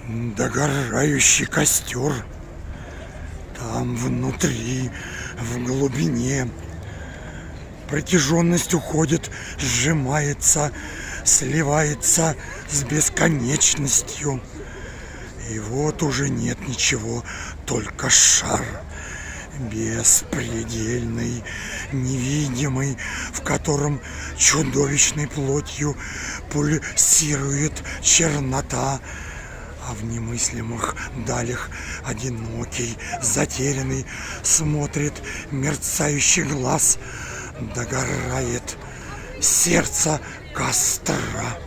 Догорающий костер. Там внутри, в глубине, протяженность уходит, сжимается, сливается с бесконечностью. И вот уже нет ничего, только шар. Беспредельный, невидимый, в котором чудовищной плотью пульсирует чернота, а в немыслимых далях одинокий, затерянный смотрит мерцающий глаз, догорает сердце костра.